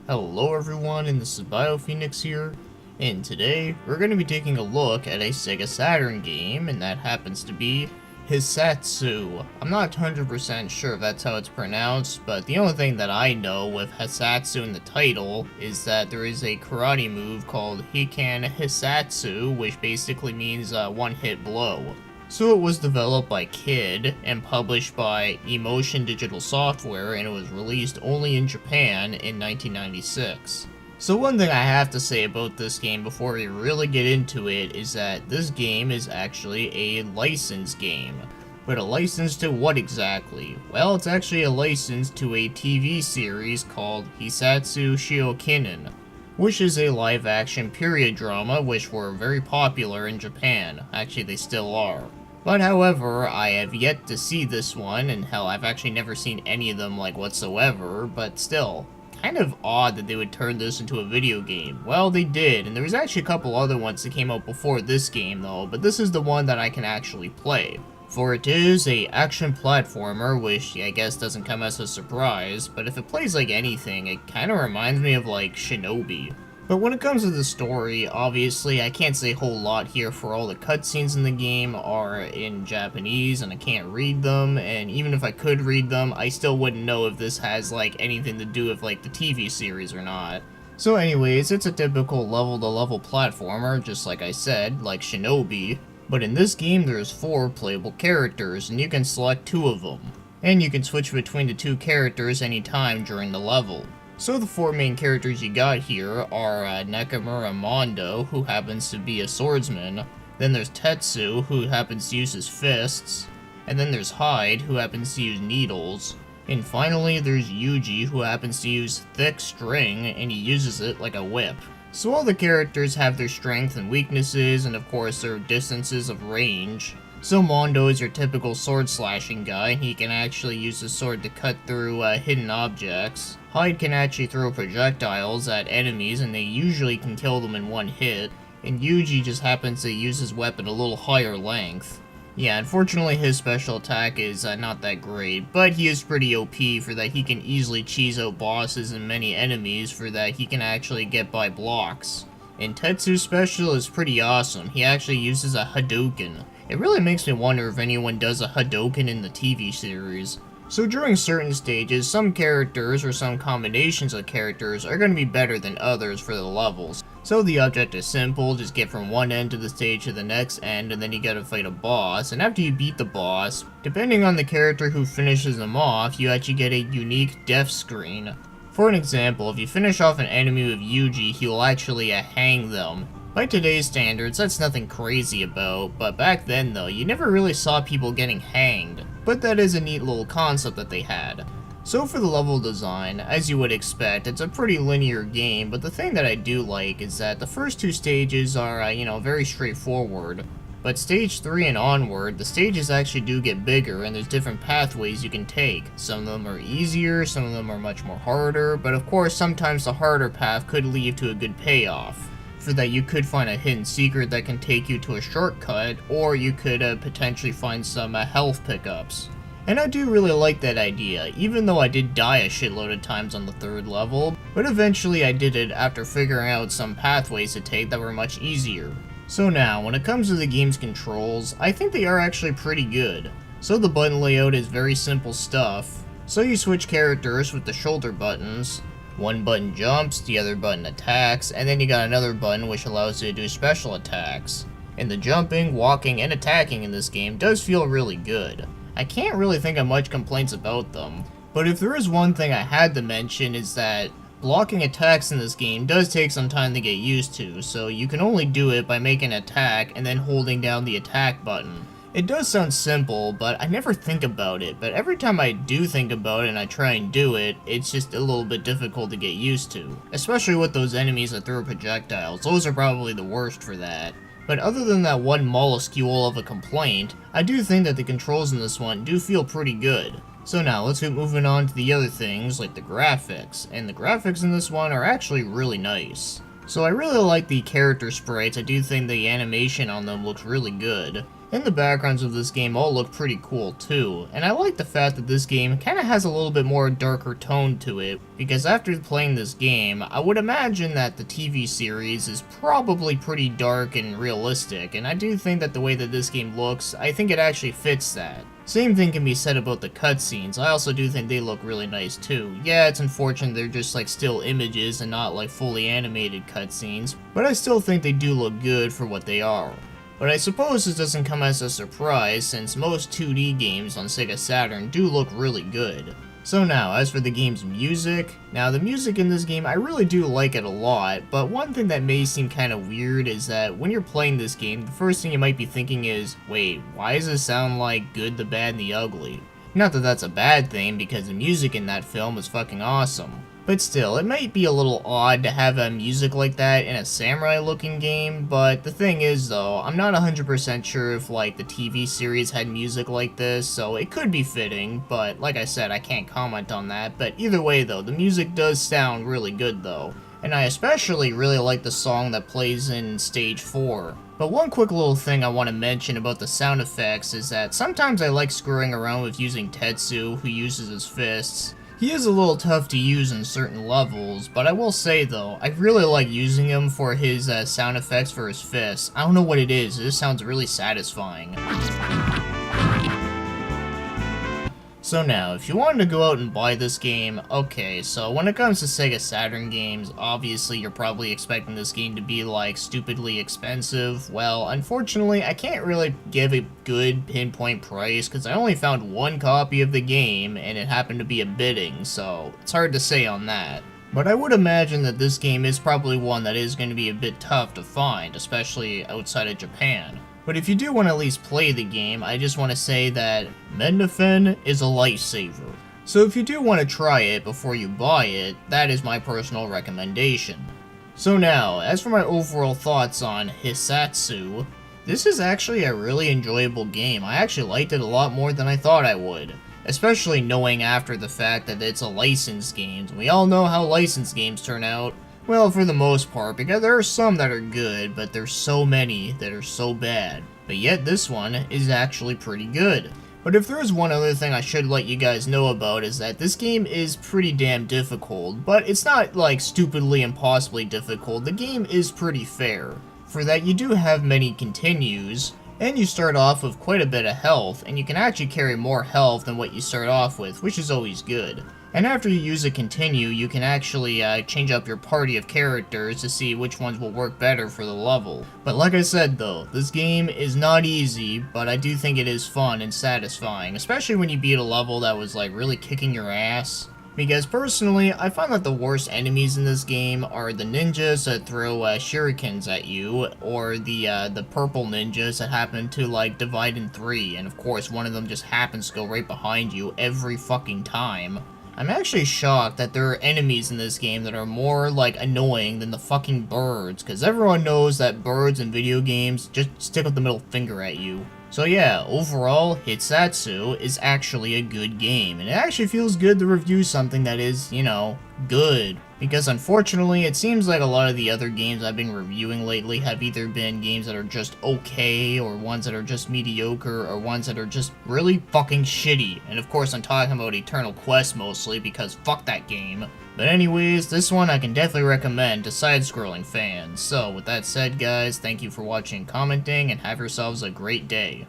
Hello everyone, and this is BioPhoenix here, and today we're going to be taking a look at a Sega Saturn game, and that happens to be Hissatsu. I'm not 100% sure if that's how it's pronounced, but the only thing that I know with Hissatsu in the title is that there is a karate move called Hissatsu, which basically means one-hit blow. So it was developed by Kid and published by Emotion Digital Software, and it was released only in Japan in 1996. So one thing I have to say about this game before we really get into it is that this game is actually a licensed game. But a license to what exactly? Well, it's actually a license to a TV series called Hissatsu Shiokinen, which is a live-action period drama which were very popular in Japan. Actually, they still are. But however, I have yet to see this one, and hell, I've actually never seen any of them like whatsoever, but still, kind of odd that they would turn this into a video game. Well, they did, and there was actually a couple other ones that came out before this game though, but this is the one that I can actually play. For it is a action platformer, which I guess doesn't come as a surprise, but if it plays like anything, it kind of reminds me of like Shinobi. But when it comes to the story, obviously I can't say a whole lot here, for all the cutscenes in the game are in Japanese and I can't read them, and even if I could read them, I still wouldn't know if this has like anything to do with like the TV series or not. So anyways, it's a typical level-to-level platformer, just like I said, like Shinobi. But in this game there's 4 playable characters, and you can select 2 of them. And you can switch between the 2 characters anytime during the level. So the 4 main characters you got here are Nakamura Mondo, who happens to be a swordsman. Then there's Tetsu, who happens to use his fists. And then there's Hyde, who happens to use needles. And finally there's Yuji, who happens to use thick string, and he uses it like a whip. So all the characters have their strengths and weaknesses, and of course their distances of range. So Mondo is your typical sword slashing guy, and he can actually use his sword to cut through hidden objects. Hyde can actually throw projectiles at enemies, and they usually can kill them in one hit. And Yuji just happens to use his weapon a little higher length. Yeah, unfortunately his special attack is not that great, but he is pretty OP for that he can easily cheese out bosses and many enemies, for that he can actually get by blocks. And Tetsu's special is pretty awesome. He actually uses a Hadouken. It really makes me wonder if anyone does a Hadouken in the TV series. So during certain stages, some characters or some combinations of characters are going to be better than others for the levels. So the object is simple, just get from one end of the stage to the next end, and then you gotta fight a boss. And after you beat the boss, depending on the character who finishes them off, you actually get a unique death screen. For an example, if you finish off an enemy with Yuji, he will actually hang them. By today's standards, that's nothing crazy about, but back then though, you never really saw people getting hanged. But that is a neat little concept that they had. So for the level design, as you would expect, it's a pretty linear game, but the thing that I do like is that the first 2 stages are, very straightforward. But stage 3 and onward, the stages actually do get bigger, and there's different pathways you can take. Some of them are easier, some of them are much more harder, but of course sometimes the harder path could lead to a good payoff. For that you could find a hidden secret that can take you to a shortcut, or you could potentially find some health pickups. And I do really like that idea, even though I did die a shitload of times on the 3rd level, but eventually I did it after figuring out some pathways to take that were much easier. So now, when it comes to the game's controls, I think they are actually pretty good. So the button layout is very simple stuff. So you switch characters with the shoulder buttons. One button jumps, the other button attacks, and then you got another button which allows you to do special attacks. And the jumping, walking, and attacking in this game does feel really good. I can't really think of much complaints about them. But if there is one thing I had to mention, is that blocking attacks in this game does take some time to get used to, so you can only do it by making an attack and then holding down the attack button. It does sound simple, but I never think about it, but every time I do think about it and I try and do it, it's just a little bit difficult to get used to. Especially with those enemies that throw projectiles, those are probably the worst for that. But other than that one molluscule of a complaint, I do think that the controls in this one do feel pretty good. So now let's get moving on to the other things, like the graphics. And the graphics in this one are actually really nice. So I really like the character sprites. I do think the animation on them looks really good. And the backgrounds of this game all look pretty cool too, and I like the fact that this game kinda has a little bit more darker tone to it, because after playing this game, I would imagine that the TV series is probably pretty dark and realistic, and I do think that the way that this game looks, I think it actually fits that. Same thing can be said about the cutscenes. I also do think they look really nice too. Yeah, it's unfortunate they're just like still images and not like fully animated cutscenes, but I still think they do look good for what they are. But I suppose this doesn't come as a surprise since most 2D games on Sega Saturn do look really good. So now, as for the game's music, now the music in this game I really do like it a lot, but one thing that may seem kinda weird is that when you're playing this game, the first thing you might be thinking is, wait, why does it sound like Good, the Bad, and the Ugly? Not that that's a bad thing, because the music in that film is fucking awesome. But still, it might be a little odd to have a music like that in a samurai-looking game, but the thing is though, I'm not 100% sure if like the TV series had music like this, so it could be fitting, but like I said, I can't comment on that. But either way though, the music does sound really good though. And I especially really like the song that plays in Stage 4. But one quick little thing I want to mention about the sound effects is that sometimes I like screwing around with using Tetsu, who uses his fists. He is a little tough to use in certain levels, but I will say though, I really like using him for his sound effects for his fists. I don't know what it is, it just sounds really satisfying. So now, if you wanted to go out and buy this game, okay, so when it comes to Sega Saturn games, obviously you're probably expecting this game to be like stupidly expensive. Well, unfortunately, I can't really give a good pinpoint price because I only found one copy of the game and it happened to be a bidding, so it's hard to say on that. But I would imagine that this game is probably one that is going to be a bit tough to find, especially outside of Japan. But if you do want to at least play the game, I just want to say that Mendefen is a lifesaver. So if you do want to try it before you buy it, that is my personal recommendation. So now, as for my overall thoughts on Hissatsu, this is actually a really enjoyable game. I actually liked it a lot more than I thought I would. Especially knowing after the fact that it's a licensed game. We all know how licensed games turn out. Well, for the most part, because there are some that are good, but there's so many that are so bad. But yet this one is actually pretty good. But if there is one other thing I should let you guys know about is that this game is pretty damn difficult, but it's not like stupidly impossibly difficult. The game is pretty fair. For that you do have many continues, and you start off with quite a bit of health, and you can actually carry more health than what you start off with, which is always good. And after you use a continue, you can actually change up your party of characters to see which ones will work better for the level. But like I said though, this game is not easy, but I do think it is fun and satisfying, especially when you beat a level that was like really kicking your ass. Because personally, I find that the worst enemies in this game are the ninjas that throw shurikens at you, or the purple ninjas that happen to like divide in three, and of course one of them just happens to go right behind you every fucking time. I'm actually shocked that there are enemies in this game that are more, like, annoying than the fucking birds, because everyone knows that birds in video games just stick up the middle finger at you. So yeah, overall, Hissatsu is actually a good game, and it actually feels good to review something that is, you know, good. Because unfortunately, it seems like a lot of the other games I've been reviewing lately have either been games that are just okay, or ones that are just mediocre, or ones that are just really fucking shitty. And of course I'm talking about Eternal Quest mostly, because fuck that game. But anyways, this one I can definitely recommend to side-scrolling fans. So with that said guys, thank you for watching and commenting, and have yourselves a great day.